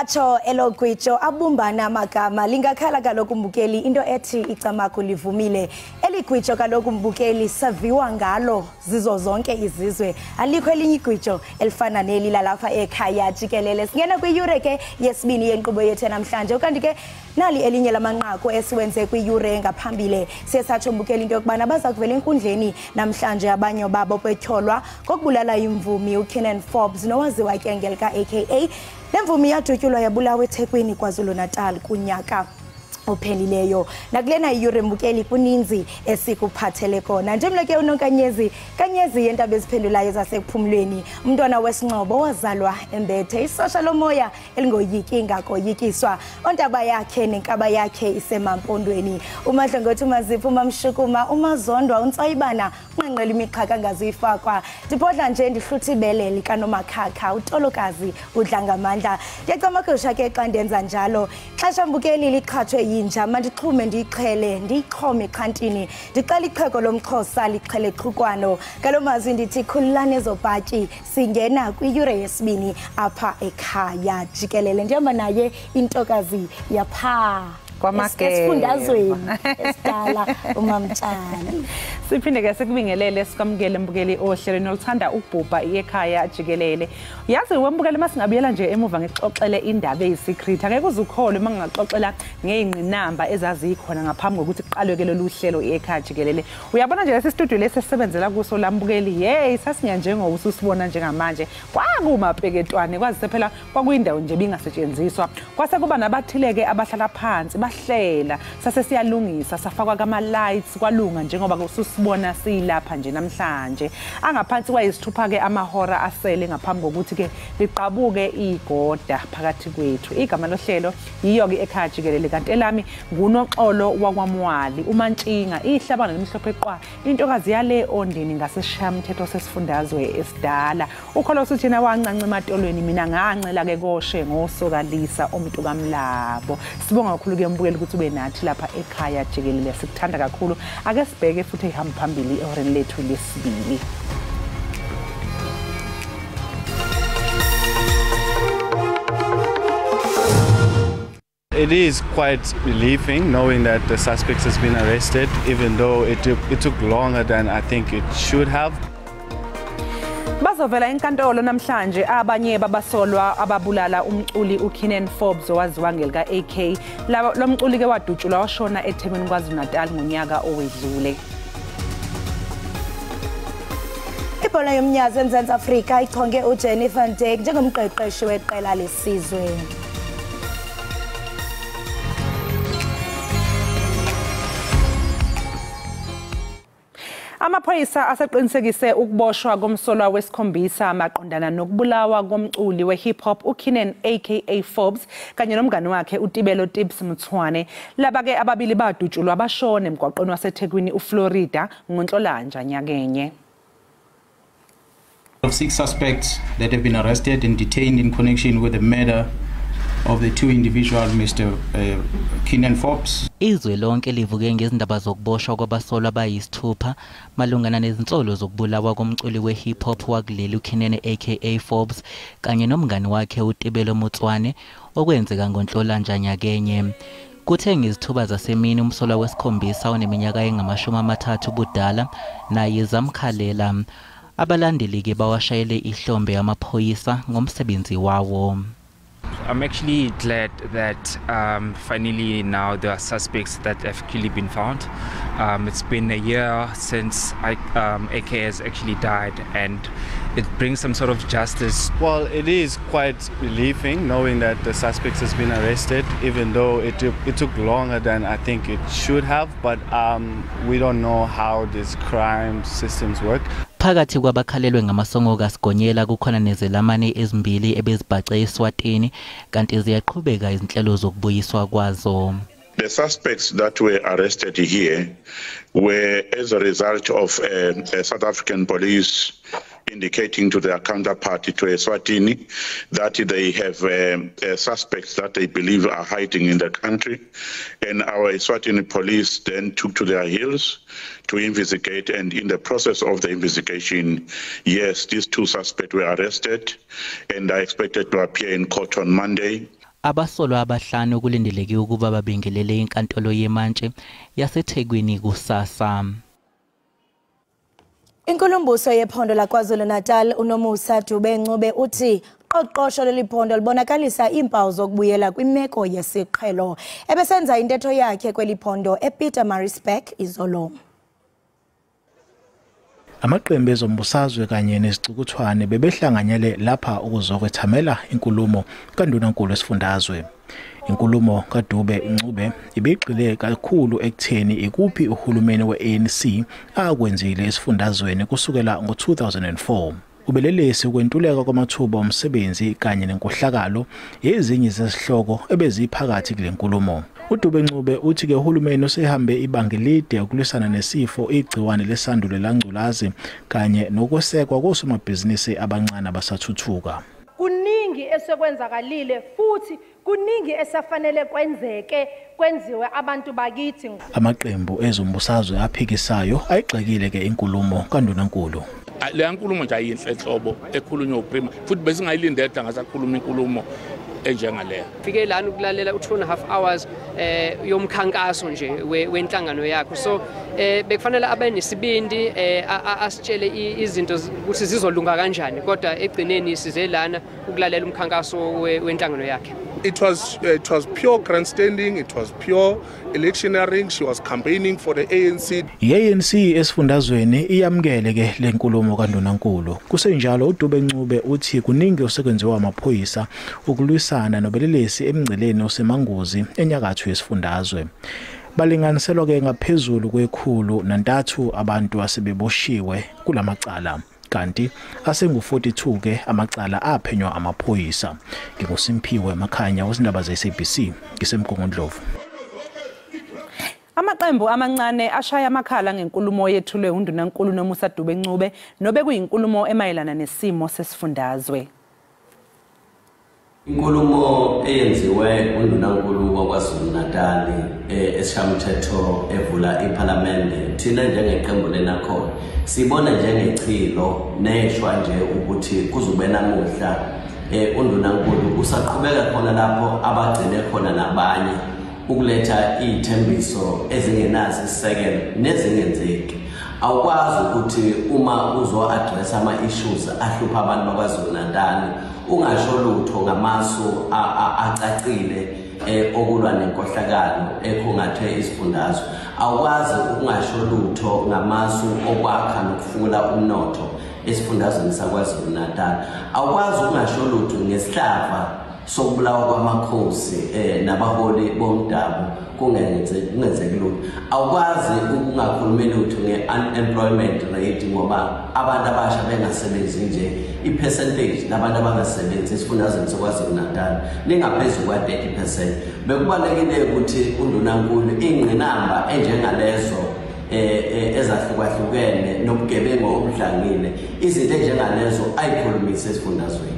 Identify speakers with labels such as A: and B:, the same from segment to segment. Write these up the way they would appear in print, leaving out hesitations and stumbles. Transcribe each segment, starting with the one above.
A: Lacho elogwijo abumbana amagama lingakhala kaloku mbukeli into ethi icamaku livumile eligwijo kaloku mbukeli saviwa ngalo zizo zonke izizwe alikho elinye igwijo elifana neli lalapha ekhaya Jikelele singena kwiyure ke yesibini yenkqubo yethu namhlanje ukanti ke nali elinye lamanqaku esiwenze kwiyure ngaphambile siyesatsho mbukeli into yokubana baza kuvela enkundleni namhlanje abanye babo betyholwa kokubulala imvumi uKenan Forbes nowaziwa ke ngelika aka Lemvumi yadutyulwa yabulawa eThekwini KwaZulu-Natal kunyaka ophelileyo nakulena iyure mbukeli kuninzi esikuphathele kona njemlo ke unonkanyezi kanyezi yentaba eziphendulayo zasekuphumlweni umntwana wesincobo wazalwa embethe isosha lomoya elingoyiki ngakoyikiswa ontaba yakhe nenkaba yakhe isemampondweni umadlongothi umazipho umamshukuma umazondwa untsayibana unqenqela imiqhaka ngazuyifakwa ndiphodla nje ndihluthi ibele likanomakhakha utolokazi udlangamandla ndiyacamakusha ke xa ndenza njalo xesha mbukeli liqhathwe yinja mandixhume ndiyiqhele ndiyixhome eqhantini ndiqala iqheko lomxhosa liqhele qhukwano ngalomazwi ndithi khululane zobhatyi singena kwiyure yesibini apha ekhaya Jikelele ndihamba naye intokazi yapha esifundazweni esidala umamtshana
B: siphinde ke sikubingelele sikamukele mbukeli ohlelweni oluthanda ukubhubha ekhaya Jikelele yazi wembukele masingabuyela nje emuva ngixoxele indaba eyisecret ake kuzukholwe mangingaxoxela ngeyingqinamba ezazikhona ngaphambi kokuthi kuqalwe ke lolu hlelo ekhaya Jikelele uyabona nje lesi studio lesisebenzela kuso lambukeli hey sasinya njengoba usibona njengamanje kwakumapeketwane kwazi phela kwakuyindawo nje bingasetshenziswa kwase kuba nabathileke abahlala phansi bahlela sase siyalungisa safakwa kama lights kwalunga njengoba ususibona silapha nje namhlanje angaphansi kwayisithupha ke amahora asele ngaphambi kokuthi ke liqabuke igoda phakathi kwethu igama lohlelo yiyo ke ekhaya Jikelele kanti elami ngunoxolo wakwamwali umantshinga ihlabana lemhlophe eqwa intokazi yale ondini ngaseshamthetho sesifundazwe esidala ukholo uthi na wancanca ematolweni mina ngancela ke koshe ngosokalisa umuntu kamlabo sibonga kakhulu ke mbukeli ukuthi ube nathi lapha ekhaya Jikelele sikuthanda kakhulu ake sibheke futhi ihamba phambili ehoreni lethu lesibili
C: It is quite relieving knowing that the suspect has been arrested, even though it took longer than I think it should have.
B: Bazovela enkantolo namhlanje abanye babasolwa ababulala umculi uKenan Forbes owaziwa ngelika AK lo mculi ke wadutshulwa washona eThekwini KwaZulu-Natal ngonyaka owedlule.
A: Ibhola yomnyazi eMzantsi Afrika ichonge uJennifer Ndege njengomqeqeshi weqela lesizwe.
B: Amaphoyisa aseqinisekise ukuboshwa komsolwa wesikhombisa maqondana nokubulawa komculi wehip hop uKenan aka Forbes kanye nomngane wakhe uTibelo Tips Mthwane laba ke ababili badutshulwa bashona emgwaqweni waseThekwini uFlorida ngoNhlolanja nyakenye.
D: 6 suspects that have been arrested and detained in connection with the murder of the two individuals, Mr. Kenan Forbes.
E: Izwe lonke livuke ngezindaba zokuboshwa kwabasolwa abayisithupha malungana nezinsolo zokubulawa komculi we-hip hop wakuleli uKenan aka Forbes kanye nomngane wakhe uTibelo Mthwane okwenzeka ngoNhlolanja nyakenye. Kuthe ngezithuba zasemini umsolwa wesikhombisa oneminyaka engama-30 ubudala naye zamkhalela abalandeli ke bawashayele ihlombe amaphoyisa ngomsebenzi wawo.
F: I'm actually glad that finally now there are suspects that have actually been found. It's been a year since AK has actually died and it brings some sort of justice.
C: Well, it is quite relieving knowing that the suspect has been arrested, even though it took longer than I think it should have, but we don't know how these crime systems work.
E: Phakathi kwabakhalelwe ngamasongo kaSigonyela kukhona nezelamane ezimbili ebezibhace eSwatini kanti ziyaqhubeka izinhlelo zokubuyiswa kwazo.
G: The suspects that were arrested here were as a result of South African police indicating to their counterpart to Eswatini that they have suspects that they believe are hiding in the country. And our Eswatini police then took to their heels to investigate. And in the process of the investigation, yes, these two suspects were arrested and are expected to appear in court on Monday.
E: Abasolwa abahlanu kulindeleke ukuba babingelele inkantolo yemantshi yaseThekwini kusasa.
A: Inkulumbuso yephondo laKwaZulu-Natal uNomusa Dube-Ncube uthi uqoqosho leliphondo libonakalisa iimpawu zokubuyela kwimeko yesiqhelo. Ebesenza intetho yakhe kweliphondo ePietermaritzburg izolo.
H: Amaqembu ezombusazwe kanye nezicukuthwane bebehlanganyele lapha ukuzokwethamela inkulumo kaNdunankulu wesifundazwe. Inkulumo kaDube-Ncube ibigxile kakhulu ekutheni ikuphi uhulumeni we-ANC akwenzile esifundazweni kusukela ngo-2004. Ubelelesi ukwentuleka kwamathuba omsebenzi kanye nenkohlakalo yezinye zezihloko ebeziphakathi kule nkulumo. uDube-Ncube uthi ke uhulumeni usehambe ibanga elide ukulwisana nesifo igciwane lesandulo langculazi kanye nokwesekwa kosomabhizinisi abancane abasathuthuka.
I: Kuningi esekwenzakalile futhi kuningi esafanele kwenziwe abantu bakithi.
H: Amaqembu ezombusazwe aphikisayo ayigxekile ke inkulumo kaNdunankulu.
J: Le nkulumo nje ayinhle enhlobo ekhulunywa uPrima futhi besingayilindela ngasakhuluma inkulumo enjengaleyo.
K: Fike lana ukulalela u2.5 hours yomkhankaso nje wenhlangano yakho. So bekufanalela abanesibindi asitshele izinto ukuthi zizolunga kanjani kodwa egcineni size lana ukulalela umkhankaso wenhlangano yakhe.
J: It was pure grandstanding, it was pure electioneering. She was campaigning for the ANC.
H: I-ANC esifundazweni iyamkele ke lenkulumo kaNdunankulu. Kusenjalo uDube-Ncube uthi kuningi osekwenziwa amaphoyisa ukulwisana nobelelesi emngceleni osemangozi enyakatho yesifundazwe. Balinganiselwa ke ngaphezulu kwe103 abantu asebeboshiwe kulamacala. Kanti asengu42 ke amacala aphenywa amaphoyisa. NginguSimpiwe Ekhaya wezindaba ze-SABC ngisemgongondlovu.
B: Amaqembu amancane ashaya amakhala ngenkulumo yethulwe uNdunankulu Nomusa Dube-Ncube nobe kuyinkulumo emayelana nesimo sesifundazwe.
L: Inkulumo eyenziwe uNdunankulu waKwaZulu-Natal esishamthetho evula iParliament thina njengeqembu lenakho sibona njengechilo neshwa nje ukuthi kuzube namuhla uNdunankulu usaqhubeka khona lapho abagcine khona nabanye ukuletha izithembiso ezingenazi isisekelo nezingenzeki. Awukwazi ukuthi uma uzo-address ama-issues ahlupha abantu bakwaZulu-Natal ungasho lutho ngamasu acacile okulwa nenkohlakalo ekhungathwe isifundazwe. Awukwazi ukungasho lutho ngamasu okwakha nokufula umnotho esifundazweni saKwaZulu-Natal. Awukwazi ukungasho lutho ngesihlava sokubulawa kwamakhosi nabaholi bomdabu kungenzeki lutho. Awukwazi ukungakhulumi lutho nge-unemployment rate ngoba abantu abasha bengasebenzi nje ipercentage labantu abangasebenzi esifundazweni saKwaZulu-Natal lingaphezulu kwa-30%. Bekubalekile ukuthi uNdunankulu ingqinamba enjengalezo ezahlukahlukene nobugebengu obudlangile izinto enjengalezo ayikhulumise esifundazweni.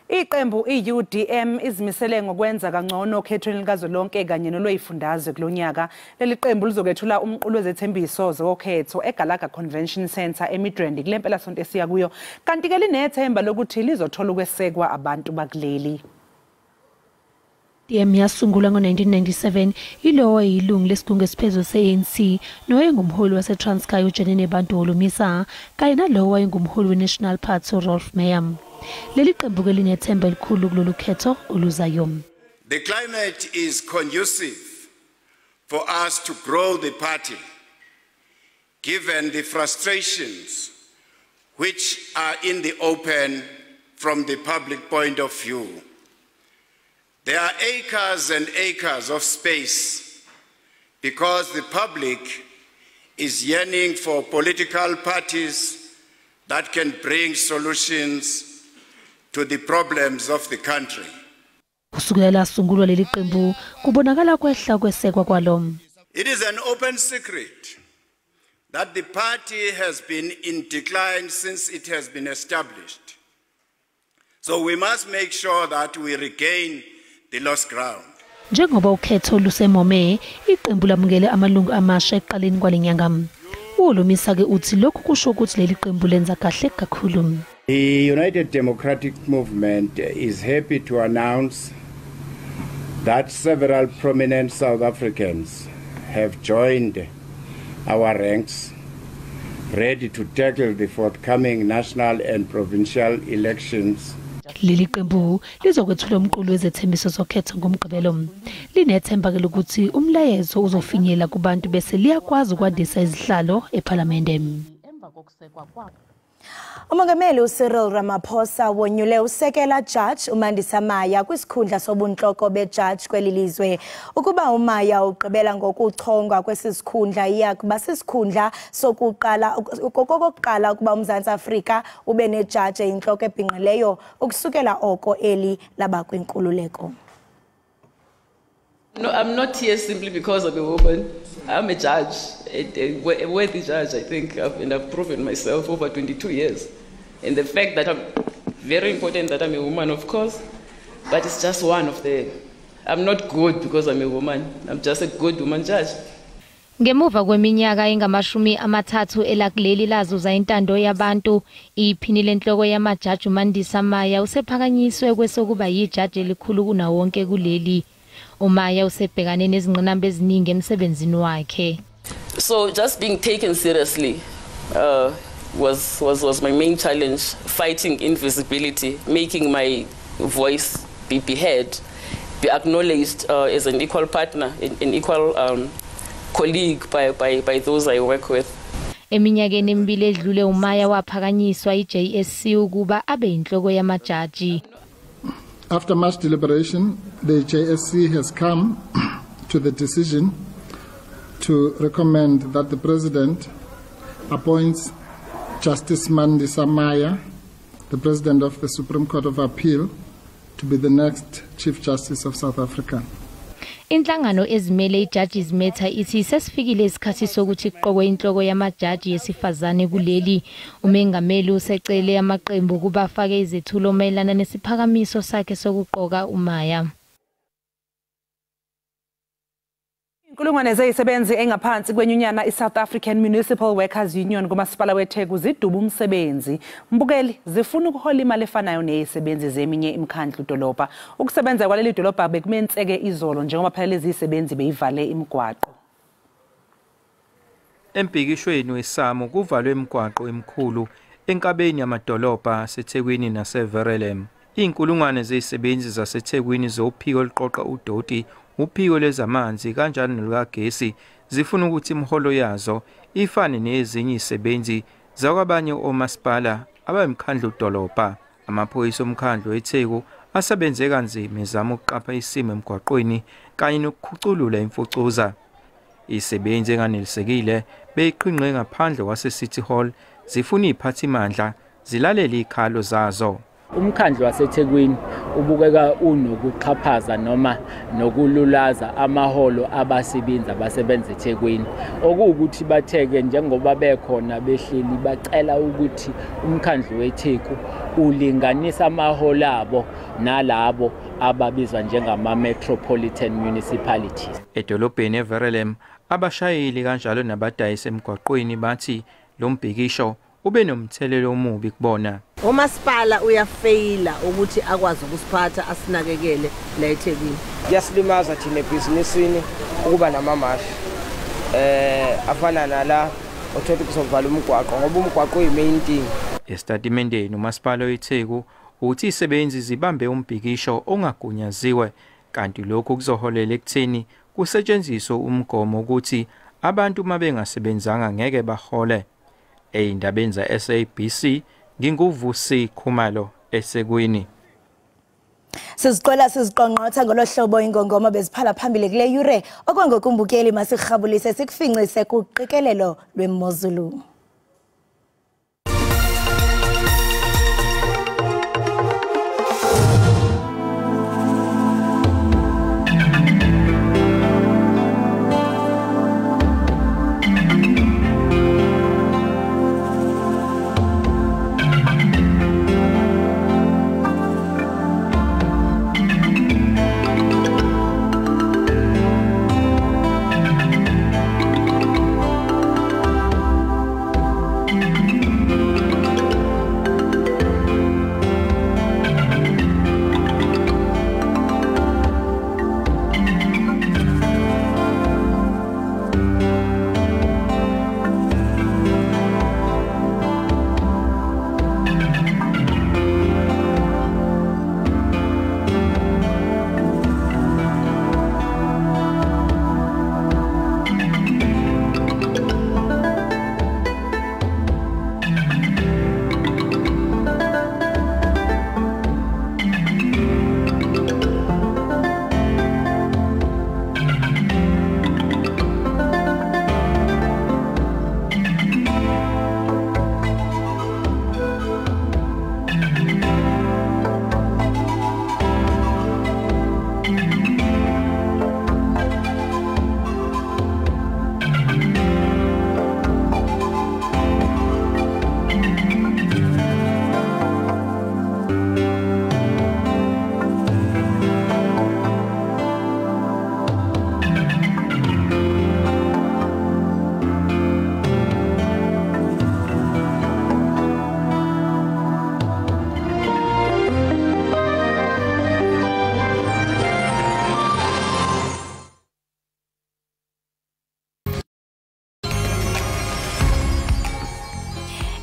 B: Iqembu iUDM izimisele ngokwenza kangcono okhethweni likazwelonke kanye noloyifundazwe kulonyaka. Leli qembu lizokwethula umqulu wezethembiso zokhetho eGalaga Convention Center eMidrand kulempela sonto esiya kuyo. Kanti ke linethemba lokuthi lizothola ukwesekwa abantu bakuleli.
M: UDM yasungulwa ngo-1997 ilowo yilungu lesigungu esiphezulu se-ANC noyengumholi waseTranskei uJenene Bantu Misa kanye nalowo wayengumholi weNational Party uRalph Mayam. Leli qembu ke linethemba elikhulu kulolu khetho oluzayo.
N: The climate is conducive for us to grow the party given the frustrations which are in the open from the public point of view. There are acres and acres of space because the public is yearning for political parties that can bring solutions to the problems of the country.
M: Kusukela sungulwa leli qembu kubonakala kwehla kwesekwa kwalo.
N: It is an open secret that the party has been in decline since it has been established. So we must make sure that we regain the lost ground.
M: Njengoba ukhetho lusemome, iqembu lamukele amalungu amasha eqaleni kwalenyanga. Ulumisa ke uthi lokhu kusho ukuthi leli qembu lenza kahle kakhulu.
O: The United Democratic Movement is happy to announce that several prominent South Africans have joined our ranks, ready to tackle the forthcoming national and provincial elections.
M: Leli qembu lizokwethula umqulu wezethembiso zokhetho ngomgqibelo. Linethemba ke lokuthi umlayezo uzofinyela kubantu bese liyakwazi ukwandisa izihlalo eParliament.
A: Umongameli uCyril Ramaphosa wonyule usekela judge uMandisa Maya kwisikhundla sobunhloko bejudge kwelilizwe. Ukuba uMaya ugqibela ngokuchongwa kwesisikhundla iyakuba sisikhundla sokuqala okokuqala ukuba uMzantsi Afrika ube nejudge eyinhloko ebhinqileyo ukusukela oko eli laba kwinkululeko.
P: No, I'm not here simply because I'm a woman. I'm a judge, a worthy judge, I think, and I've proven myself over 22 years. And the fact that I'm very important that I'm a woman, of course, but it's just one of the. I'm not good because I'm a woman. I'm just a good woman judge.
Q: Ngemuva kweminyaka engamashumi amathathu elakuleli lazuza intando yabantu, iphini lenhloko yamajaji uMandisa Maya usephakanyiswe kwesokuba yijaji elikhulu kunawonke kuleli. uMaya usebhekane nezingqinamba eziningi emsebenzini wakhe.
P: So just being taken seriously was my main challenge, fighting invisibility, making my voice be heard, be acknowledged as an equal partner, an equal colleague by those I work with.
Q: Eminyakeni emibili edlule uMaya waphakanyiswa iJSC ukuba abe inhloko yamajaji.
R: After much deliberation, the JSC has come to the decision to recommend that the President appoints Justice Mandisa Maya, the President of the Supreme Court of Appeal, to be the next Chief Justice of South Africa.
Q: Inhlangano ezimele iJudges Matter ithi sesifikile isikhathi sokuthi kuqokwe inhloko yamajaji yesifazane kuleli. Umengameli usecele amaqembu kuba afake izethulo mayelana nesiphakamiso sakhe sokuqoka uMaya.
B: Inkulungwane zezisebenzi engaphansi kwenyunyana iSouth African Municipal Workers Union kumasipala weTheku ziduba umsebenzi. Mbukeli zifuna ukuhola imali efanayo nezisebenzi zeminye imikhandlu dolobha. Ukusebenza kwaleli dolobha bekumenzeke izolo njengoba phela lezi zisebenzi beyivale imigwaqo.
S: Empikishweni weSAMO kuvalwe imigwaqo emikhulu enkabeni yamadolobha aseThekwini naseVerelem. Inkulungwane zezisebenzi zaseThekwini zophiko liqoqa udoti uphiko lezamanzi kanjalo nelukagesi zifuna ukuthi imiholo yazo ifane nezinye izisebenzi zakwabanye omasipala abemkhandlu dolobha. Amaphoyisa omkhandlu eTheku asebenze kanzima ezama ukuqapha isimo emgwaqweni kanye nokukhuculula imfucuza. Izisebenzi enganelisekile beyiqhinqe ngaphandle kwase City Hall zifuna iziphathimandla zilalele ikhalo zazo.
T: Umkhandlu waseThekwini ubukeka unokuxhaphaza noma nokululaza amaholo abasebenzi abasebenza eThekwini okuwukuthi batheke njengoba bekhona behleli bacela ukuthi umkhandlu weTheku ulinganisa amaholo abo nalabo ababizwa njengama metropolitan municipalities.
S: Edolobheni eVerelem abashayeli kanjalo nabadayisi emgwaqweni bathi lo mbhikisho ube nomthelelo omubi kubona.
U: Umasipala uyafeyila ukuthi akwazi ukusiphatha asinakekele la eThekwini.
V: Yasilimaza thina ebhizinisini ukuba namamashi afana nala othothi kuzovala umgwaqo ngoba umgwaqo uyimain thing.
S: Estatimendeni umasipala weTheku uthi isebenzi zibambe umbhikisho ongagunyaziwe kanti lokho kuzoholela ekutheni kusetshenziswe umgomo ukuthi abantu mabengasebenzanga ngeke bahole. Eyindabeni za SABC nginguvusi Khumalo eSekwini.
A: Siziqola siziqonqotha ngolohlobo ingongoma beziphala phambili kule yure okwangokumbukeli masirhabulise sikufincise kuqikelelo lwemozulu.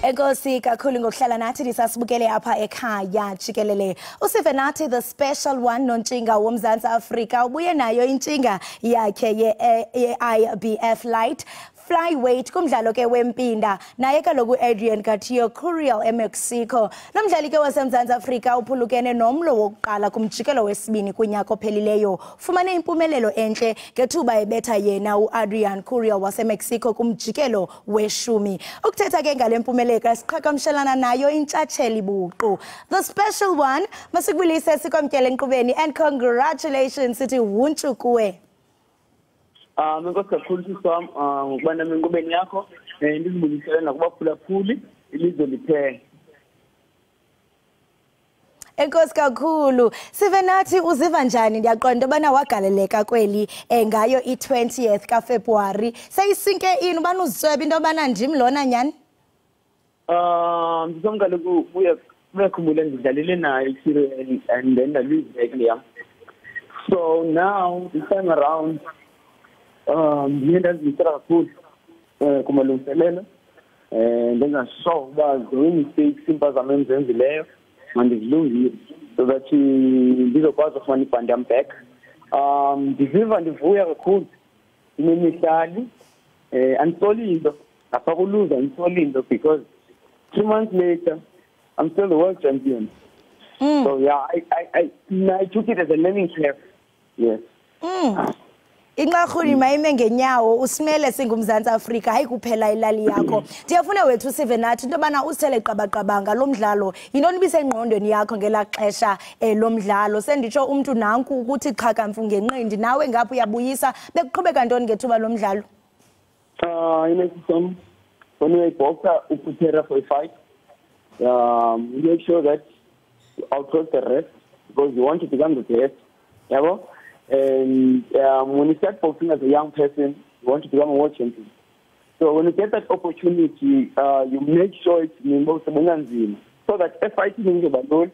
A: Enkosi kakhulu ngokuhlala nathi lisasibukele apha ekhaya Jikelele. Usive nathi the special one nontshinga womzantsi Afrika ubuye nayo intshinga yakhe ye-IBF Light flyweight kumdlalo ke wempinda naye kaloku Adrian Garcia Curiel eMexico. Nomdlali ke wasemzantsi Afrika uphulukene nomlo wokuqala kumjikelo wesibini kunyaka ophelileyo. Ufumane impumelelo enhle ngethuba ebetha yena uAdrian Curiel waseMexico kumjikelo weshumi. Ukuthetha ke ngale mpumelelo siqhagamshelana nayo intshatsheli buqu. The special one masikubulise sikwamkele enkqubeni and congratulations sithi wuntshu kuwe.
D: Enkosi kakhulu siswam ngokuba nami enkqubeni yakho ndizibulisele nakubaphulaphuli ilizwe liphele.
A: Enkosi kakhulu. Sive nathi uziva njani ndiyaqonda ubana wagaleleka kweli ngayo i-20th kaFebruary. Seyisinke ini ubana uziswebe into yobana ndim lona nyani?
D: Ndisomkaloku uyakhumbula ndidlalele nayo i-Syria and then ndalose yam. So now this time around ndiye ndazimisela kakhulu kumalungiselelo ndenza sure uba zonke mistakes impazamo zam enzenzileyo mandizilungile so that ndizokwazi ukufumana ibhandi yam back. Ndiziva ndivuya kakhulu ndinemihlali andisoli into ngapha kuluza andisoli into because 3 months later I'm still the world champion. So yeah, I took it as a learning curve. Yes.
A: Inqakhuli mayime ngenyawo usimele singumzantsi Afrika hayi kuphela ilali yakho. Ndiyafuna wethu sive nathi into yobana usele qabaqabanga lo mdlalo yintoni bisengqondweni yakho ngela xesha lo mdlalo senditsho umuntu nanku ukuthi qhakamfu ngenqindi nawe ngapha uyabuyisa bekuqhubeka ntoni ngethuba lo mdlalo?
D: When you're a boxer you prepare for a fight, you make sure that you outcross the rest because you want to become the best. Yeah, and when you start boxing as a young person, you want to become a world champion. So when you get that opportunity, you make sure it's most so that a fighting is about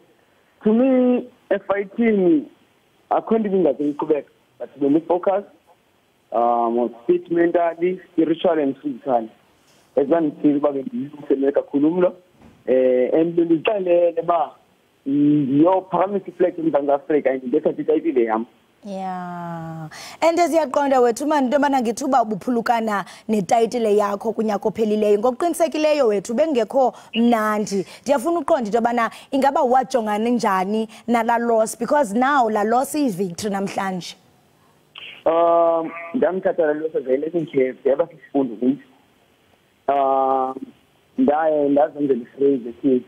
D: to me, a fighting I can't even get in Quebec, but when you focus on fit mentally, spiritual and physical. As one feels about the make a kulumlo and when you tell your parameter flex in South Africa and you get a
A: Yeah. And as yaqonda wethu manje into yobana ngithuba ubuphulukana netitle yakho kunyaka ophelileyo ngokuqinisekileyo wethu bengekho mnandi. Ndiyafuna uqonda into yobana ingaba wajongana njani nala loss because now la loss is victory namhlanje.
D: Ndamthatha la loss as a lesson curve yaba sifundo ukuthi ndazenzela phrase ethi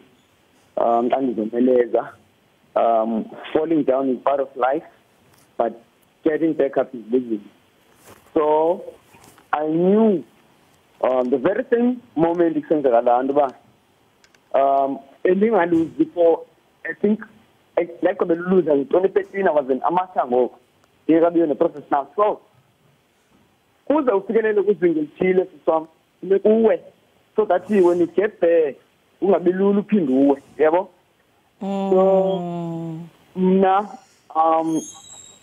D: xa ndizomeleza falling down is part of life. But getting back up is living. So I knew the very same moment ending I lose before I think like the lose in 2013 I was in amateur here in the process now. So who's the Jikelele kuzingelithile siswam uwe so that when you get there ungabi lula uphinde uwe yabo. So now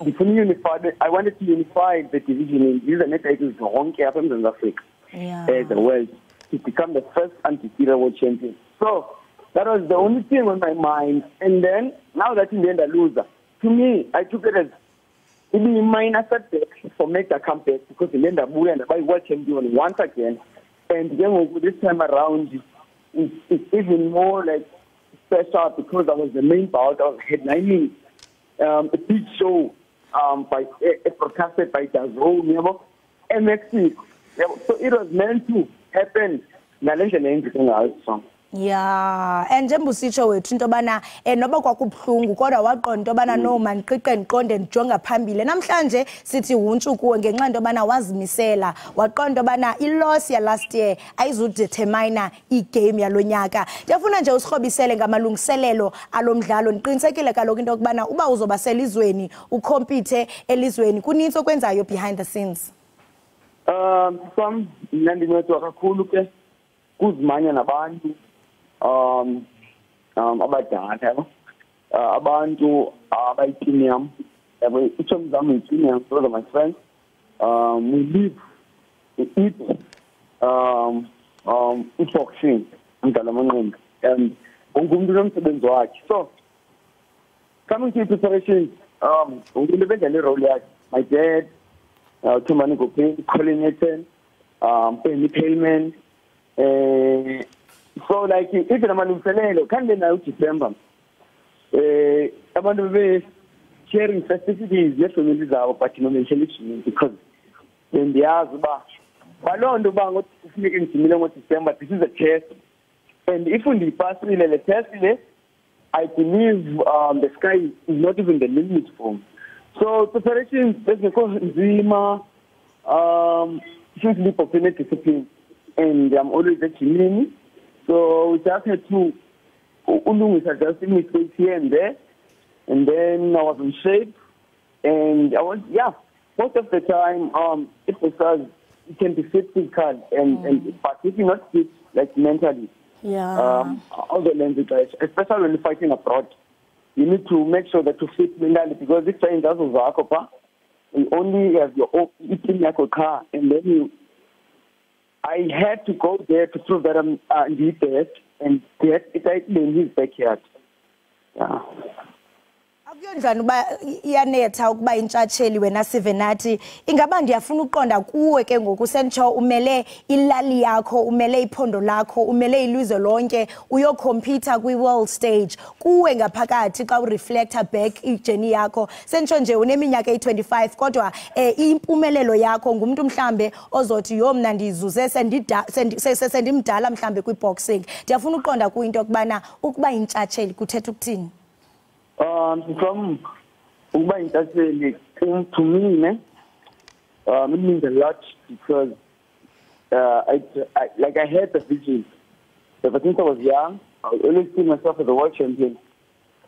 D: I wanted to unify the division in these titles wonke apha eMzantsi Afrika as the world to become the first undisputed world champion. So that was the only thing on my mind. And then now that in the end I lose, to me I took it as a minor setback for make the comeback because in the end I and I world champion once again. And then this time around it's even more like special because I was the main bout. I was headlining a big show. Broadcasted by Dazone, Mexico. So it was meant to happen.
A: Yeah, and njembusitsho wethu into yobana noba kwakubhlungu kodwa waqonda into yobana no man qiqe ndiqonde ndijonga phambili namhlanje sithi wuntshu kuwe ngenxa into yobana wazimisela waqonda into yobana i-loss ya last year ayizudetermine igame yalonyaka. Ndiyafuna nje usirhobisele ngamalungiselelo alomdlalo ndiqinisekile kaloku into yokubana uba uzoba selizweni ukhompithe elizweni kunintsi okwenzayo behind the scenes.
D: Mna ndincedwa kakhulu ke kuzimanya nabantu abadala abantu abayitini yam yabo ichomi zam yitini yam those are my friends. We live, we eat boxing. umdlalo wamanqindi, and ungumuntu nomsebenzi wakhe. So coming to preparation, umuntu benza le role yakhe. My dad, Tumani Gopin, coordinator, paying payment. So like even amalungiselelo kanti na uDecember abantu be sharing festivities yefamily zabo but no mention because then ndiyazi uba balonto ba ngothi kufuneka ngijimile ngoDecember. This is a test, and if undipasile le test le, I believe the sky is not even the limit for me. So preparations bezikho nzima, hugely popular discipline, and I'm always at gym. So we just had to adjusting mistakes here and there, and then I was in shape, and I was most of the time it can be physical and but if you're not fit like mentally, all the lenses, especially when you're fighting abroad, you need to make sure that you fit mentally, because this time does you only have your own eating like a car, and then I had to go there to prove that I'm indeed best, and that it's in his backyard. Yeah.
A: Akuyondlwana uba iyanetha ukuba intshatsheli wena Sivenathi, ingaba ndiyafuna uqonda kuwe ke ngoku sentsho umele ilali yakho, umele iphondo lakho, umele ilizwe lonke, uyocompete kwi-world stage. Kuwe ngaphakathi xa ureflector back ijourney yakho, sentsho nje uneminyaka eyi-25 kodwa impumelelo yakho ngumuntu mhlambe ozothi yomna ndizuze sendimdala mhlambe kwi-boxing. Ndiyafuna uqonda kuwe into yokubana ukuba intshatsheli kuthetha ukuthini?
D: From Uba Intaseli, to me, it means a lot because I had the vision. Ever since I was young, I always see myself as a world champion.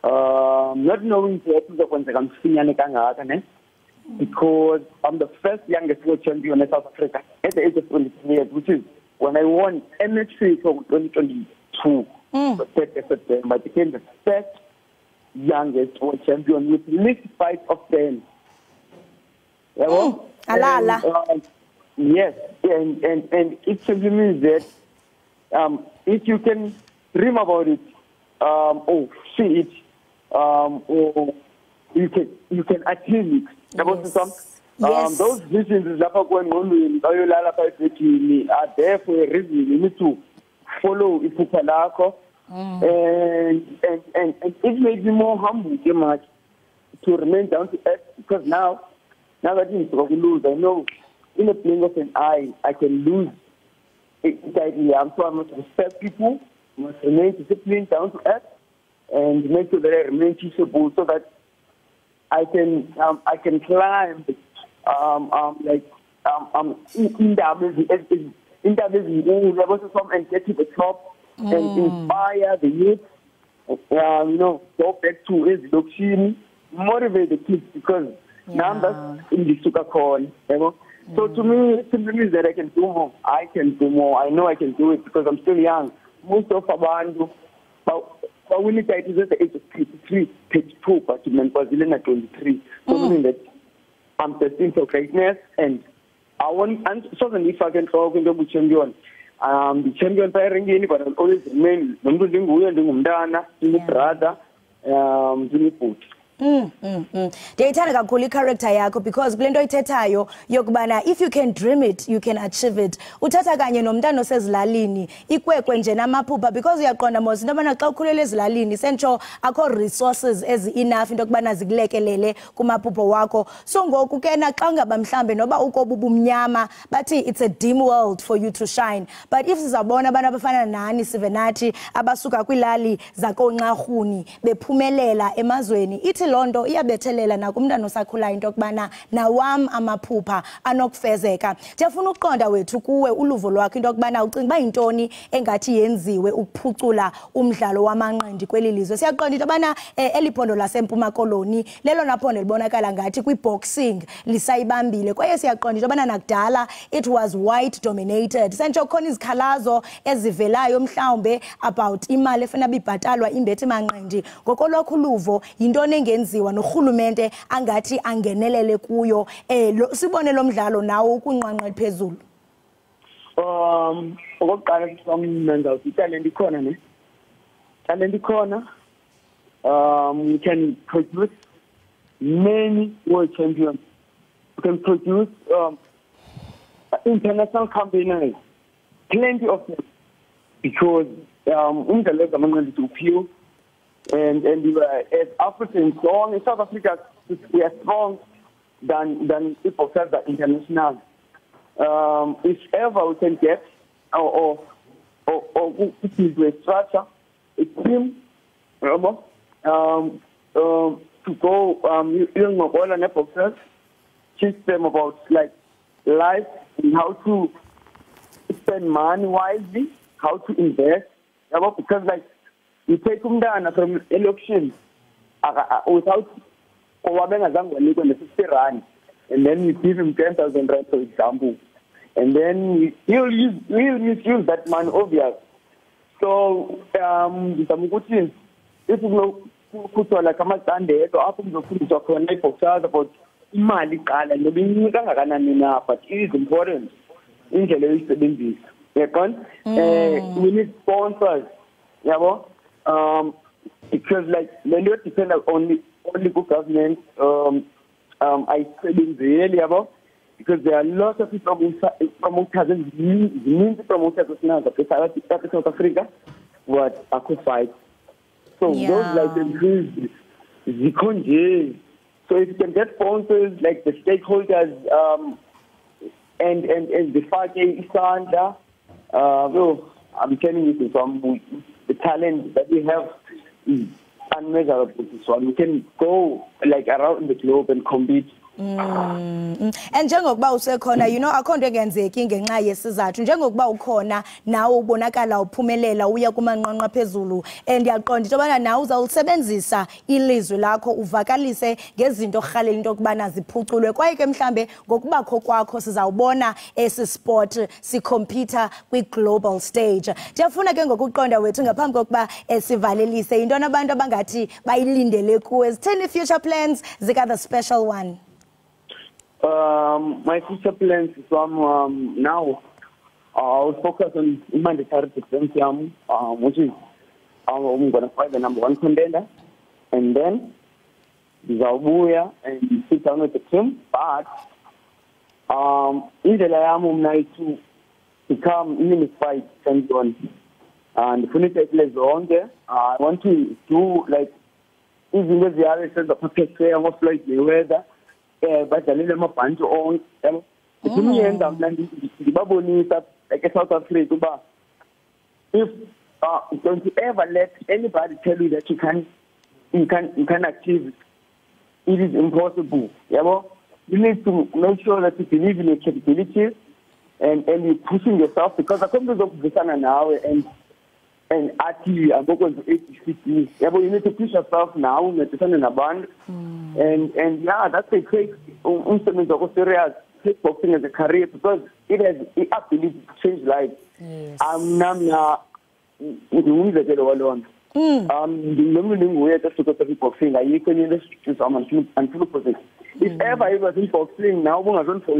D: Not knowing because I'm the first youngest world champion in South Africa at the age of 23 years, which is when I won MX3 from 2022. The 3rd September, I became the first youngest world champion with least 5 of 10. Yes, and it simply means that if you can dream about it, or see it, or you can achieve it. Yes. Those visions are there for a reason. You need to follow it. And it makes me more humble to remain down to earth, because now that I lose, I know in the blink of an eye I can lose tightly. So I must respect people, must remain disciplined, down to earth, and make sure that I remain teachable so that I can climb and get to the top and inspire the youth. Go back to his doctrine, motivate the kids, because now that's in the sugar corn, So to me, it simply means that I can do more. I can do more. I know I can do it because I'm still young. Most of abantu, but when it is at the age of 33, 32, but in Brazil at 23. So meaning that I'm destined for greatness, and I want, and so if I can talk in the champion. The champion by ringing, but I'll always remain brother,
A: Ndiyayithanda kakhulu i-character yakho, because kule nto ithethayo yokubana if you can dream it, you can achieve it. Uthatha kanye nomntana osezilalini ikwekwe nje namaphupha, because uyaqonda mos into yobana xa ukhulele ezilalini sentsho akho resources ezi-enough into yokubana zikulekelele kumaphupho wakho. So ngoku ke na xa ngaba mhlambe noba uko bubumnyama bathi it's a dim world for you to shine, but if sizabona abantu abafana nani Sivenathi abasuka kwilali zakonxarhuni bephumelela emazweni, ithi lonto iyabethelela nakumntana osakhulayo into yokubana nawam amaphupha anokufezeka. Ndiyafuna uqonda wethu kuwe uluvo lwakho into yokubana ucinga uba yintoni engathi yenziwe ukuphucula umdlalo wamanqindi kweli lizwe. Siyaqonda into yobana eli phondo laseMpuma Koloni lelona phondo libonakala ngathi kwi-boxing lisayibambile, kwaye siyaqonda into yobana nakudala it was white dominated. Sentsho khona izikhalazo ezivelayo mhlawumbe about imali efuna ibhatalwa imbethe manqindi. Ngokolwakho uluvo yintoni engenziwa norhulumente angathi angenelele kuyo sibone lo mdlalo nawo ukunqanqa phezulu?
D: okokuqala simenza ukuthi talent ikhona ne. Talent ikhona. We can produce many world champions. We can produce international campaigners, plenty of them, because umdlalo zamanqindi to appeal, and we were, as Africans strong in South Africa, we are strong than people that are international. If ever we can get or put into a structure, a team, to go young Mogola and boxers, teach them about like life and how to spend money wisely, how to invest. Because like you take them down from election without the 50 rand, and then you give him 10,000 rand, for example, and then he'll misuse that money, obvious. So if you know, put like a Sunday, so after the put of boxers about imali qala ngoba inika kangakanani na, but it is important indlela yisebenzisa. We need sponsors, because like when you depend only good government, I say really because there are lots of people promoters means promoters now that South Africa what I could fight. So those like the conjure. So if you can get sponsors like the stakeholders and the FAKE Isanda, well, I'm telling you from the talent that we have is unmeasurable. So we can go like around the globe and compete.
A: And njengokuba usekhona akho nto engenzeki ngenxa yesizathu njengokuba ukhona nawe ubonakala uphumelela uya kumanqanqa phezulu and yaqonda into bana nawe uzawusebenzisa ilizwi lakho uvakalise ngezinto rhalela into kubana ziphuculwe kwaye ke mhlambe ngokubakho kwakho sizawubona esi sport sicompeter kwi global stage. Ndiyafuna ke ngokuqonda wethu ngaphambi kokuba sivalelise into nabantu abangathi bayilindele kuwe. Zithini future plans zika the special one?
D: My future plans is now I'll focus on mandatory defense, which is I'm going to fight the #1 contender, and then Zabuya and sit down with the team. But in the Layam to become unified champion, and finish it on there. I want to do like even with the other sense of perfect way, almost like the weather. But the little more punch on them. Like South Africa, if don't you ever let anybody tell you that you can achieve it. It is impossible. You need to make sure that you believe in your capabilities and you're pushing yourself, because I come to the sun now and actually I'm going to 80-50. You need to push yourself now in a band. And yeah, that's a great instrument of serious kickboxing as a career, because it has the ability to change lives. I'm not alone. If ever I was in boxing, now I'm going to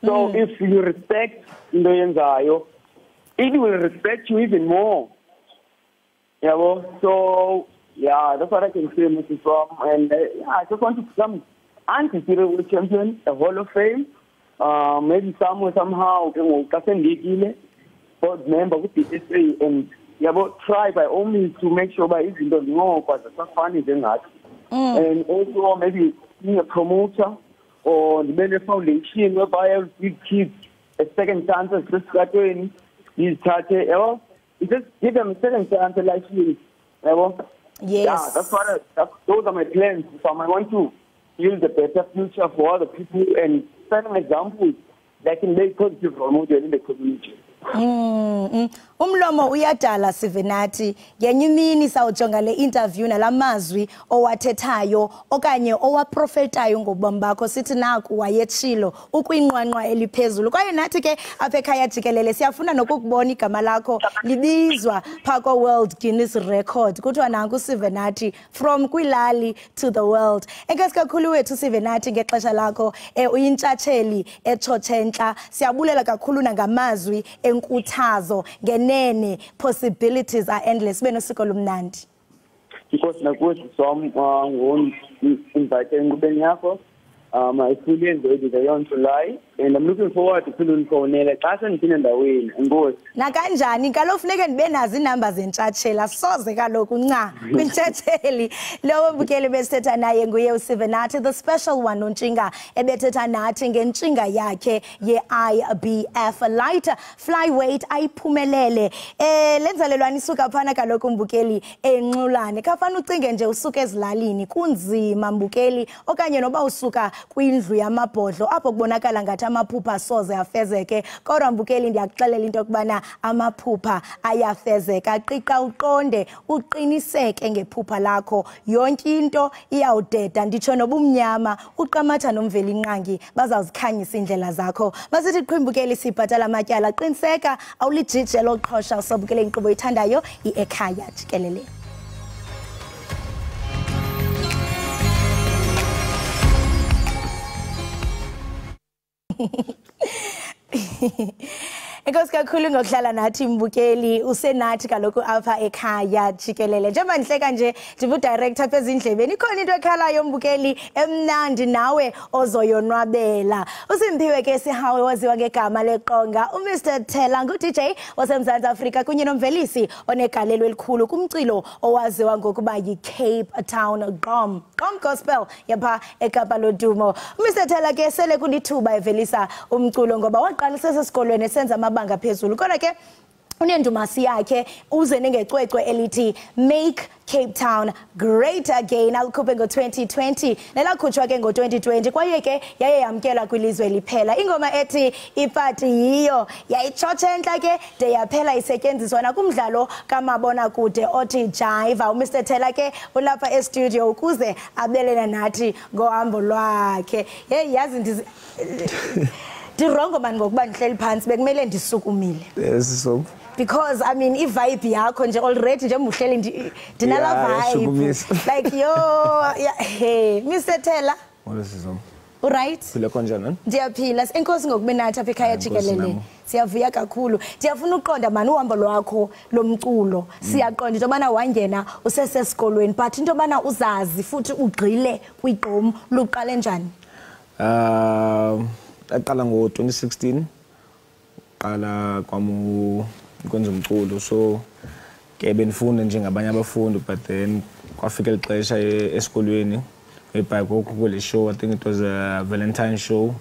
D: so if you respect Ndoyenzayo, it will respect you even more. So yeah, that's what I can say, Mrs. Rom. And I just want to become anti-serial champion, a Hall of Fame. Maybe somehow, board member with the history, and try by all means to make sure by it don't know, but it's not funny than that. And also maybe being a promoter or the Many Foundation, whereby I give kids a second chance at just graduating. Just give them a second chance at life. Yes. Yeah, those are my plans. So I want to build a better future for other people and set an example that can make positive role model in the community.
A: Umlomo uyadala sivenathi ngenye imini sawujonga le interview nalamazwi owathethayo okanye owaprofetayo ngobomi bakho sithi naku wayetshilo ukwinqwanqwa eliphezulu kwaye nathi ke apha ekhaya jikelele siyafuna nokukubona igama lakho libizwa phako World Guinness Record kuthiwa nanku sivenathi from kwilali to the world. Enkosi kakhulu wethu sivenathi ngexesha lakho uyintshatsheli etshotshenhla siyabulela kakhulu nangamazwi enkuthazo ngenene possibilities are endless benosiko lumnandi.
D: Inkosi nakuthi invite engqubeni yakho. I fully enjoyed the young July and I'm looking forward to feeling phonele xa sendithina endaweni enkosi.
A: Nakanjani kaloku funeke ndibe nazo iinamba zentshatsheli soze kaloku nca kwintshatsheli lowo mbukeli besithetha naye nguye uSivenathi the special one ontshinga ebethetha nathi ngentshinga yakhe ye-IBF light flyweight ayiphumelele lenzalelwane isuka phana kaloku mbukeli enxulane kafana ucinge nje usuka ezilalini kunzima mbukeli okanye noba usuka kwindlu yamabhodlo apho kubonakala ngathi amaphupha soze afezeke kodwa mbukeli ndiyakuxelela into kubana amaphupha ayafezeka qiqa uqonde uqiniseke ngephupha lakho yonke into iyawudeda nditsho nobumnyama uqamatha nomveli inqangi bazawuzikhanyisa indlela zakho masithi qhimbukeli sibhatala amatyala qiniseka awulijije loqhosha usobukele inkqubo ithandayo iEkhaya Jikelele. Enkosi kakhulu ngokuhlala nathi mbukeli usenathi kaloku apha ekhaya Jikelele njengoba ndihleka nje ndibu director phezindlebeni ikhona into ekhalayo mbukeli emnandi nawe ozoyonwabela uSimphiwe ke sihawe waziwa ngegama leqonga uMr Thela ngu-DJ waseMzantsi Afrika kunye nomvelisi onegalelo elikhulu kumcilo owaziwa ngokuba yi-Cape Town Gqom Gospel yapha eKapa lodumo. uMr Thela ke sele kulithuba evelisa umculo ngoba waqalisa esikolweni esenza amabanga phezulu kodwa ke unendumasi yakhe uze nengecwecwe elithi Make Cape Town Great Again alikhuphe ngo-2020 nelakhutshwa ke ngo-2020 kwaye ke yaye yamkelwa kwilizwe liphela ingoma ethi ipati yiyo yayitshotshenhla ke de yaphela isetyenziswa nakumdlalo kamabona kude othi Jiva. uMr Thela ke ulapha estudio ukuze abelena nathi ngohambo lwakhe yazi ndirongo mani ngokuba ndihleli phansi bekumele ndisukumile
C: so
A: because I mean i-vibe yakho nje already nje muhleli ndinala vibe like yo hey Mr Thela alright
C: phila kanjani
A: ndiyaphila enkosi ngokubenathi apha ekhaya Jikelele siyavuya kakhulu ndiyafuna uqonda mani uhambo lwakho lomculo siyaqonda into yobana wangena usesesikolweni but into yobana uzazi futhi ugqile kwiGqom luqale njani
C: aqala ngo-2016 qala kwami ukwenza umculo so ke benifunda njengabanye abafundi but then kwafika ixesha esikolweni ebhayi kule show I think it was a Valentine show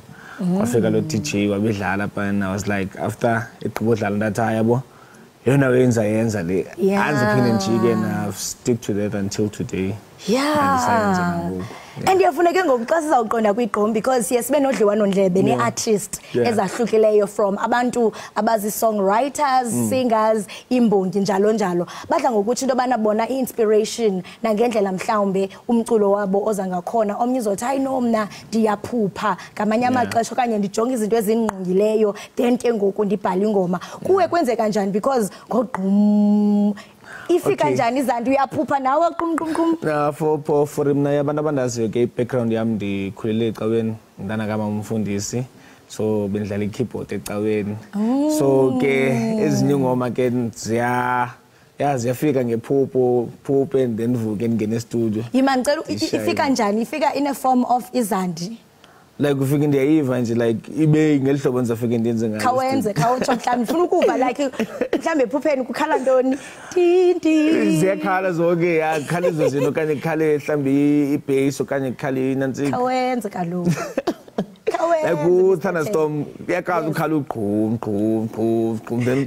C: kwafika lo DJ wabedlala and I was like after iqhubodlala ndathi yabo yona wenza le anziphinde njike and stick to that until today.
A: And yafuneke ngoku xa sizawuqonda kwiGqom because siye sibe nodliwano ndlebe ne-artist ezahlukileyo from abantu abazi songwriters singers imbongi njalo njalo badla ngokuthi into yobana bona i-inspiration nangendlela mhlawumbe umculo wabo oza ngakhona omnye uzothi hayi no mna ndiyaphupha ngamanye amaxesha okanye ndijonga izinto ezingqungileyo then ke ngoku ndibhala ingoma kuwe kwenzeka njani because ngoGqom ifika njani izandi uyaphupha nawe qum
C: for mina yabantu abandaziyo ke background yami ndikhulele ecaweni ngidana kama umfundisi so bendidlala i-keyboard ecaweni so ke ezinye ingoma ke ziyafika ngephupho and then vuke ngene estudio
A: yimangicela ifika njani ifika in a form of izandi
C: like ufike ndiyayiva nje like ibe ngelihlobo nizafike ndiyenze ngayo
A: kawenze khawutsho mhlawumbe ufuna ukuva like mhlawumbe ephupheni kukhala ntoni
C: ziyakhala zonke yakhala izo zinto okanye kukhale mhlawumbe i-bass okanye kukhale inantsika
A: kawenze kaloku
C: good thunderstorm. Yakazi ukhala uqhum then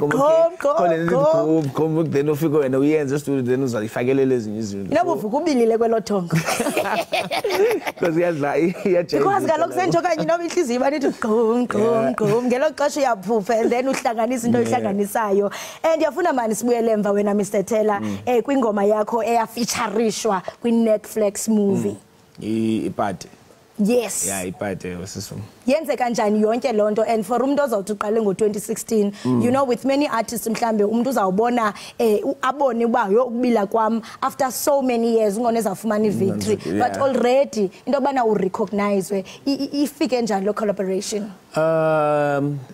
C: come then ufike wena uyenze studio then uzayifakelele ezinye izinto.
A: Inabuvuka ubilile kwelothongo.
C: Because iyajeza.
A: Because kaloku sentsho kanye noma inhliziyo banithi qhum ngelo xesha uyaphufa and then uhlanganisa into ohlanganisayo. And yafuna mani sibuyele emva wena Mr Thela kwingoma yakho eyafeaturishwa kwi-Netflix movie.
C: Ipate.
A: Yes.
C: Yeah, ipate wasiso.
A: Yenze kanjani yonke lonto and for umuntu ozawuthi uqale ngo-2016 you know with many artists mhlambe umuntu uzawubona abone uba yokubila kwam after so many years ungone ezafumana i-victory but already into yobana urecognizewe ifike njani lo collaboration.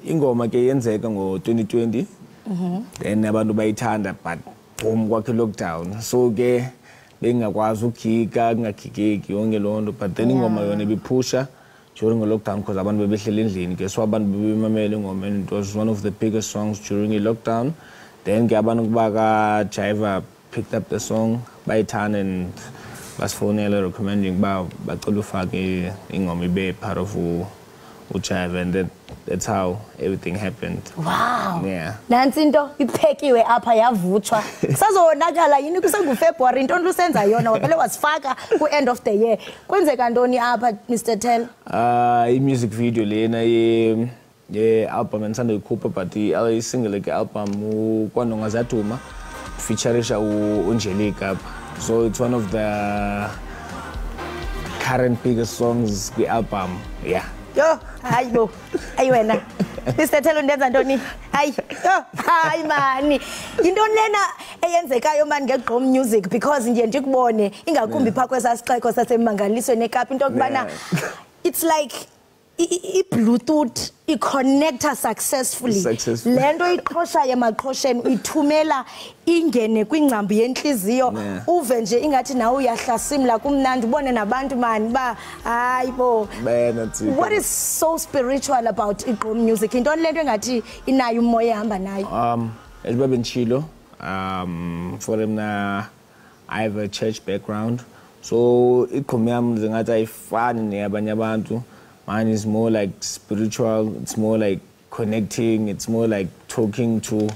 C: Ingoma ke yenzeka ngo-2020 then abantu bayithanda but boom kwakhe lockdown so ke bengakwazi ukugika kungagigeki yonke lonto but then ingoma yona ibiphusha during the lockdown because abantu bebehlele endlini ke so abantu bebemamela ingoma and it was one of the biggest songs during the lockdown. Then ke abantu baka Jiva picked up the song bayithanda and basifonela recommending ba bacela ufake ingoma ibe part of Jiva and that's how everything happened.
A: Wow.
C: Yeah.
A: Nansi into iphekiwe apha yavutshwa. Kusazonakala yini kusenguFebruary into lusenza yona waphele wasifaka ku end of the year. Kwenzeka ntoni apha Mr Thela?
C: I-music video lena ye album engisanda uyikhupha but i single ke album kwanonga zaduma featureisha uNjelica. So it's one of the current biggest songs the album. Yeah.
A: Yo, hayibo. Ayi wena. Mr Thela undenza ntoni? Hayi. Yo, hayi mani. Into lena eyenzekayo mani ngeGqom Music because nje ndikubone ingakumbi pha kwesasixeko sasemangalisweni eKapa into kubana it's like i-Bluetooth i-connecta successfully. Lento iqhoshayo emaqhosheni uyithumela ingene kwingcambi yenhliziyo uve nje ingathi nawe uyahlasimla kumnandi ubone nabantu mani ba hayibo. What is so spiritual about iGqom Music? Into lento engathi inayo umoya ehamba nayo.
C: Elibabe nchilo for them I have a church background so iGqom yami zingathi ayifani neyabanye abantu. Mine is more like spiritual, it's more like connecting, it's more like talking to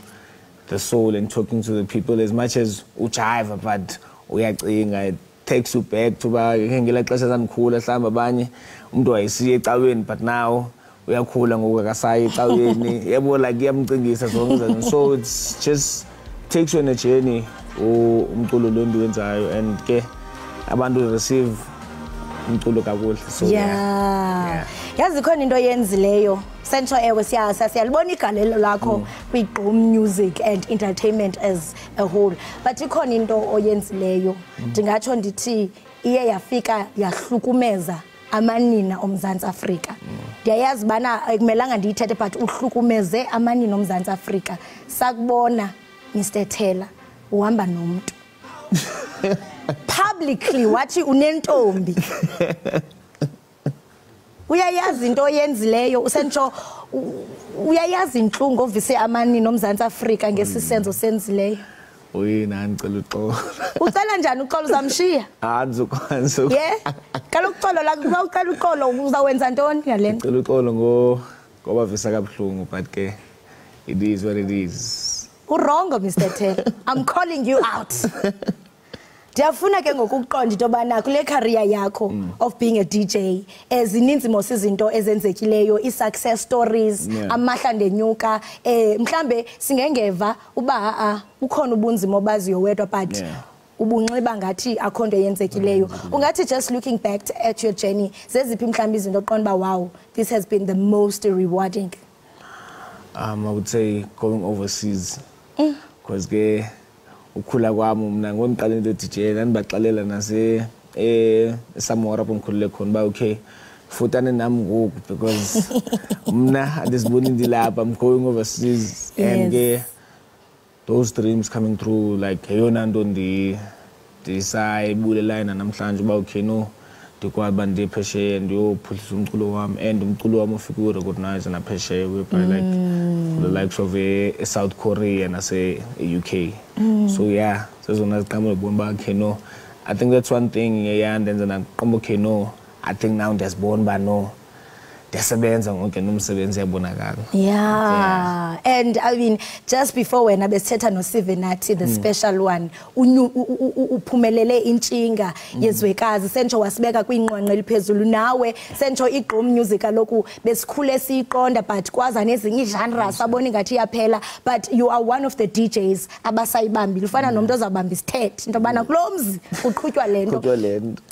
C: the soul and talking to the people as much as uJiva but uyacinga it takes you back to ba ngela xesha sandikhula hlamba abanye umuntu wayesiya ecaweni but now uyakhula ngokakasayi ecaweni yebo like iyamcingisa zonke izinto so it's just takes you on a journey umculo lo ndiwenzayo and ke abantu receive umculo kakuhle so
A: yeah. Yazi khona into yenzileyo sentsho ewe siyalibona igalelo lakho kwiGqom Music and entertainment as a whole but ikhona into oyenzileyo ndingatsho ndithi iye yafika yahlukumeza amanina omzantsi Afrika. Ndiyayazi bana akumelanga ndiyithethe but uhlukumeze amanina omzantsi Afrika. Sakubona Mr Thela uhamba nomuntu publicly wathi unentombi. Uyayazi into oyenzileyo usentsho uyayazi inhlungu ovise amanini omzantsi Afrika ngesisenzo senzileyo.
C: Uyina ngicela uxolo.
A: Ucela njani uxolo uzamshiya?
C: Anzu.
A: Yeah. Kaloku uxolo la ucela uxolo uzawenza ntoni ngalento?
C: Ngicela uxolo ngoba visa kabuhlungu but ke it is what it is.
A: Urongo Mr Thela. I'm calling you out. Ndiyafuna ke ngokuqonda into bana kule career yakho of being a DJ ezininzi mos izinto ezenzekileyo i-success stories amahla ndenyuka mhlambe singengeva uba ukhona ubunzima obaziyo wedwa but ubunxiba ngathi akhonto yenzekileyo ungathi just looking back at your journey zeziphi mhlambe izinto oqonda ba wow this has been the most rewarding?
C: I would say going overseas because ke ukhula kwami mina ngoniqala into DJ nanibaxalela nase Samora bonkhulule khona ba okay futane nami ngoku because mina andisiboni indilapha I'm going overseas and those dreams coming through like eyona nto ndisayibulelayo namhlanje ba okay no ndikwaba ndiphesheya ndiyophuhlisa umculo wami and umculo wami ufike urecognize naphesheya by like the likes of South Korea nase UK. So yeah sezona ziqhamuka bona ba okay no I think that's one thing and then naqomba okay no I think now ndiyazibona ba no ndiyasebenza ngonke nomsebenzi yabonakala.
A: Yeah. And I mean, just before when abesithetha no Sivenati, the special one, uphumelele intshinga yezwekazi sentsho wasibeka kwinqwanqe eliphezulu nawe sentsho igqom music kaloku besikhule siyiqonda but kwaza nezinye genres sabona ngathi yaphela, but you are one of the DJs abasayibambile ufana nomuntu ozabamba isithethe into bana kulomzi uqhutywa lento.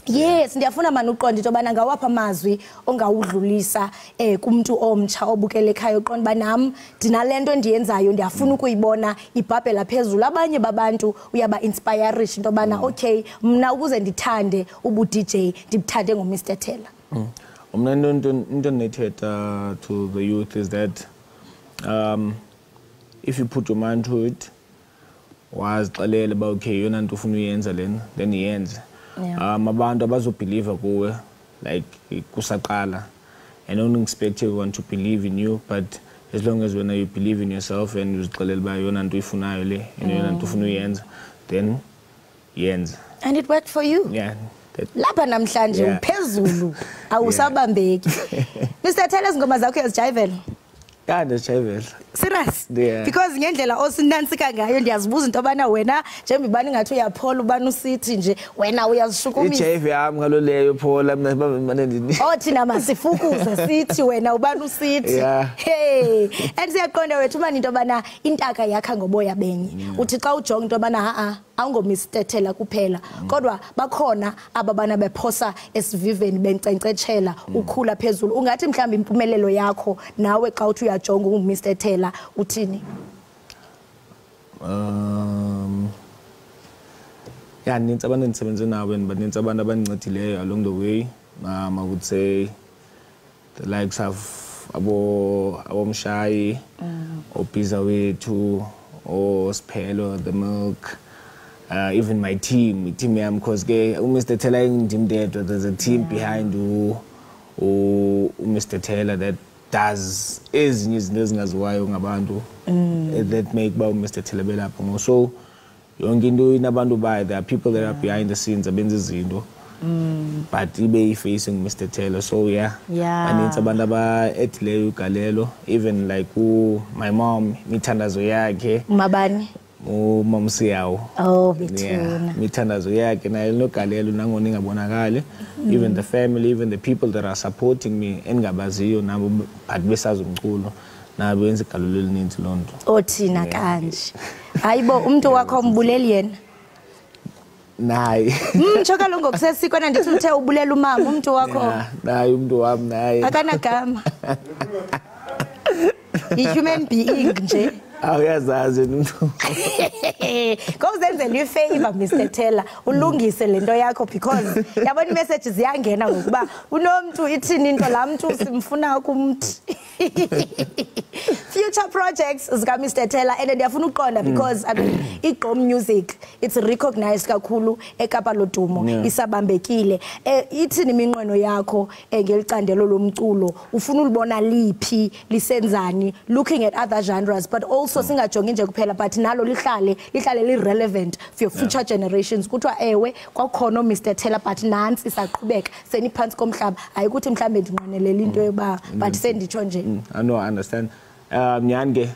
A: Yes, ndiyafuna manje uqonda into bana ngawapha amazwi ongawudlulisa kumuntu omtsha obukele ekhaya uqonda banami ndinalento endiyenzayo ndiyafuna ukuyibona ibhabhela phezulu abanye babantu uyaba inspirish into bana okay mna ukuze ndithande ubu DJ ndibthande ngo Mr Thela.
C: Umna into nethetha to the youth is that if you put your mind to it wazixelela ba okay yona nto ufuna uyenza lena then yenze. Abantu abazobelieve kuwe like kusaqala. I don't expect everyone to believe in you, but as long as when you believe in yourself and uzixelela ba yona nto ifunayo le yona nto ufuna uyenza then yenza.
A: And it worked for you.
C: Yeah.
A: Lapha namhlanje uphezulu awusabambeki. Mr Thela izingoma zakho yazijayivela?
C: Yeah, ndijayivela.
A: Serious?
C: Yeah.
A: Because ngendlela osinansika ngayo ndiyazibuza into bana wena njengobani ngathi uyaphola ubani usithi nje wena uyazishukumisa.
C: iJV yami ngaloleyo phola mina manendini.
A: Thina masifukuze sithi wena ubani usithi. Hey, and siyaqonda wethu manje into bana intaka yakha ngoboya benye. Uthi xa ujonga into bana awungo Mr Thela kuphela kodwa bakhona ababana bephosa esiviveni bencencetshela ukhula phezulu. Ungathi mhlawumbe impumelelo yakho nawe xa uthi uyajonga uMr Thela uthini?
C: Yeah, nints abantu endisebenze nawe but nints abantu abandincedileyo along the way. I would say the likes of abomshayi obiza wethu Sphelo, the milk, even my team yam because ke uMr Thela ngindimdedwa. There's a team behind uMr Thela that does ezinye izinto ezingaziwayo ngabantu that make ba Mr Thela belapha. So yonke into inabantu bayo, there are people that are behind the scenes abenza izinto but ibe facing Mr Thela. So baninzi abantu abaethileyo ugalelo, even like my mom mithandazo yakhe.
A: Mabani?
C: Umamsiyawo.
A: Bethuna.
C: Mithandazo yakhe nayo nogalelo nangona ingabonakali. Even the family, even the people that are supporting me engabaziyo nabo but besazi umculo nabo benza igalelo elininzi lonto.
A: Othina kanje. Hayibo umuntu wakho umbuleli yena?
C: Nayi.
A: Choka lo ngokusesikona ndithi uthe ubulela umama umuntu wakho.
C: Nayi umuntu wami nayi.
A: Akanagama. I-human being nje.
C: Awuyazazi umuntu.
A: Ngozenzela ifavor Mr Thela ulungise lento yakho because yabona i-messages ziyangena ngokuba unomuntu ithini into la muntu simfuna kumthi. Future projects zika Mr Thela and ndiyafuna uqonda because I mean igqom music it's recognized kakhulu eKapa lodumo isabambekile. Ithini iminqweno yakho ngelicandelo lomculo ufuna ulibona liphi lisenzani looking at other genres but also singajongi nje kuphela but nalo lihlale li-relevant for your future generations. Kuthiwa ewe kwakhona Mr Thela but nansi isaqhubeka seniphansi komhlaba ayikuthi mhlambe ndinqwenelela into yoba but senditsho nje.
C: I know, I understand. Nyanje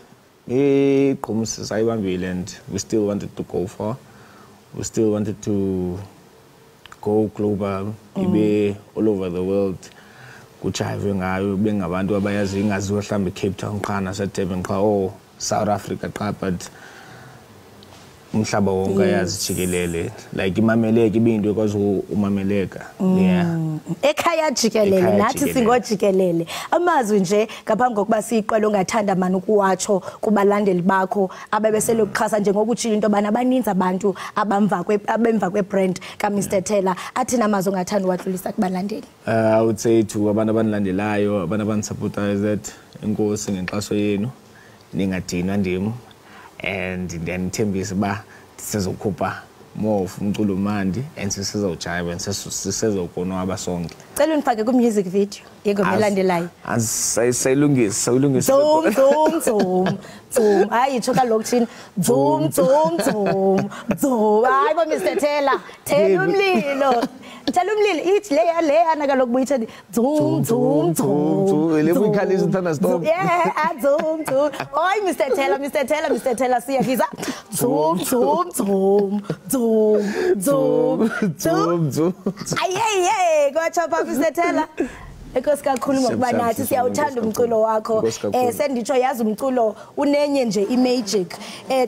C: igqom sayibambile and we still wanted to go far. We still wanted to go global, ibe all over the world. Kuchayive ngayo bengabantu abayazi ingaziwa mhlambe Cape Town qha naseDurban qha South Africa qha but umhlaba wonke ayazi Jikelele like imameleke ibintu ekwazi umameleka.
A: Ekhaya Jikelele nathi singojikelele amazwi nje ngaphambi kokuba siyiqwela ongathanda mani ukuwatsho kubalandeli bakho abebesele ukuxhasa njengokuthi into bana abaninzi abantu abemva kwebrand ka Mr Thela athina amazwi ongathanda uwadlulisa kubalandeli.
C: I would say to abantu abandilandelayo abantu abanisupportayo that inkosi ngenxaso yenu ningadinwa ndim and ngiyanithembisa ba sizokhupha more of umculo mandi and sizawujayiva and sizokonwaba sonke.
A: Cela unifake ku music video yengoma elandelayo.
C: Sayilungisa
A: Zoom hayi choka lokuthini zoom hayi bo Mr Thela thela umlilo Tell umlili ithi leya nakaloku buyithandi zum zum zum.
C: Lebu ikhalisa thunderstorm.
A: Yeah, zum zum. Oy Mr. Taylor siyakiza. Zum zum zum zum zum zum. Ayey kwacha pha Mr. Taylor. Because kakhulu ngokuba nathi siyawuthanda umculo wakho senditsho yazi umculo unenye nje imagic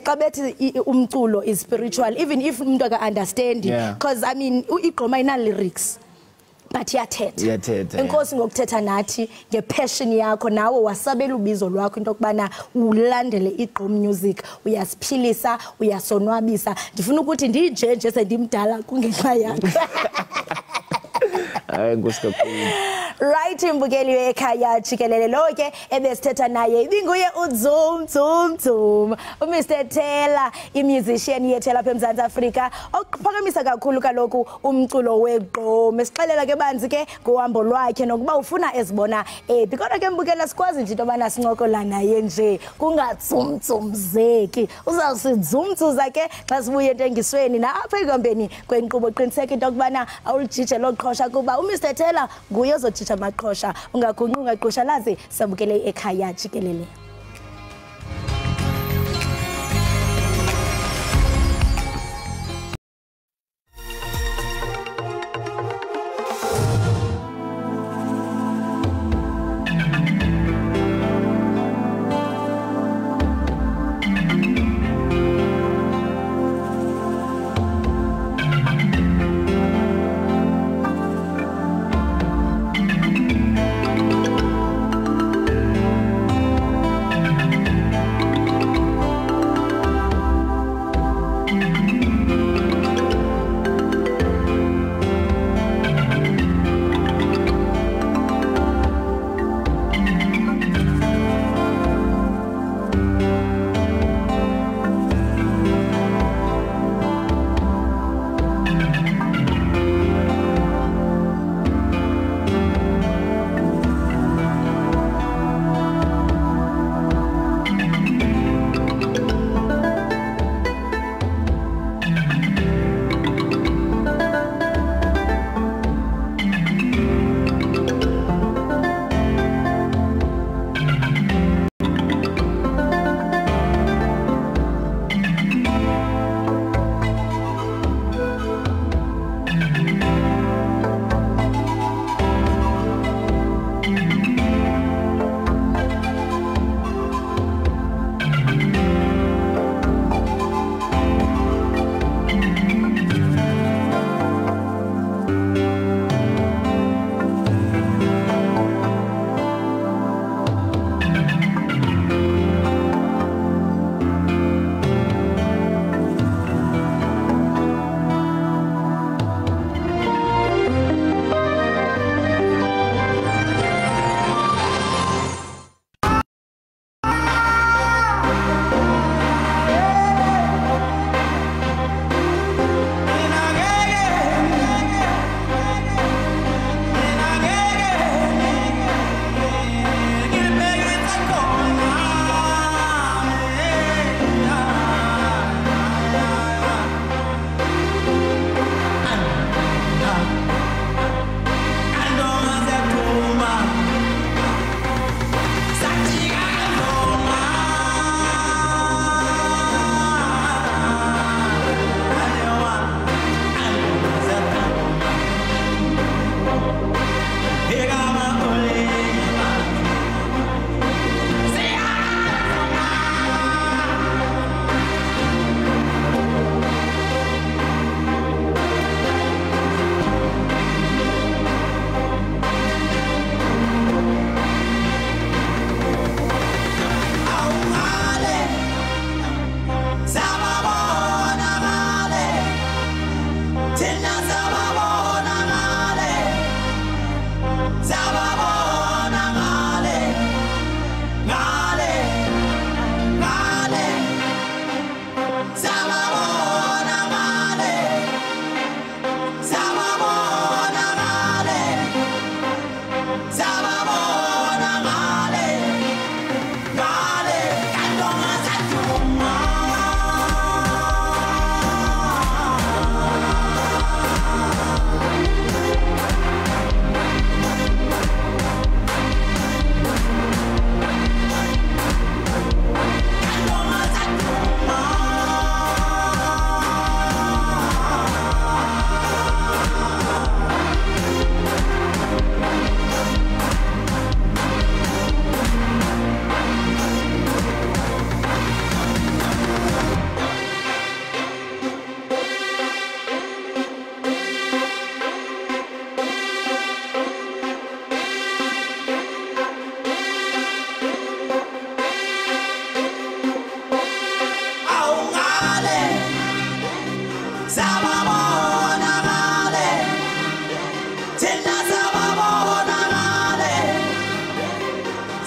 A: xa bethi umculo is spiritual even if umuntu aka understand because I mean igqoma ina lyrics but yathetha inkosi ngokuthetha nathi ngepassion yakho nawe wasabela ubizo lwakho into kubana ulandele igqom music uyasiphilisa uyasonwabisa ndifuna ukuthi ndinje sendimdala kungenxa yakho. Right imbukeli wekhaya Jikelele lo ke ebesithetha naye ibinguye uzum uMr Taylor imusician yethu lapha eMzantsi Afrika okuphakamisa kakhulu kaloku umculo weqom esixelela ke banzi ke ngohambo lwakhe nokuba ufuna ezibona because ke mbukela sikwazi nje into bana sincokola naye nje kungatsumtsumzeki uzawusizumtsuza ke xa sibuye entengisweni na apha ekuhambeni kwenkqubo qiniseka into kubana awulijije loqhosha kuba uMr Taylor nguye ozojija amaqhosha ungagunqunqa ungaqhosha lazi sabukele ekhaya Jikelele.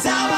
F: Zawe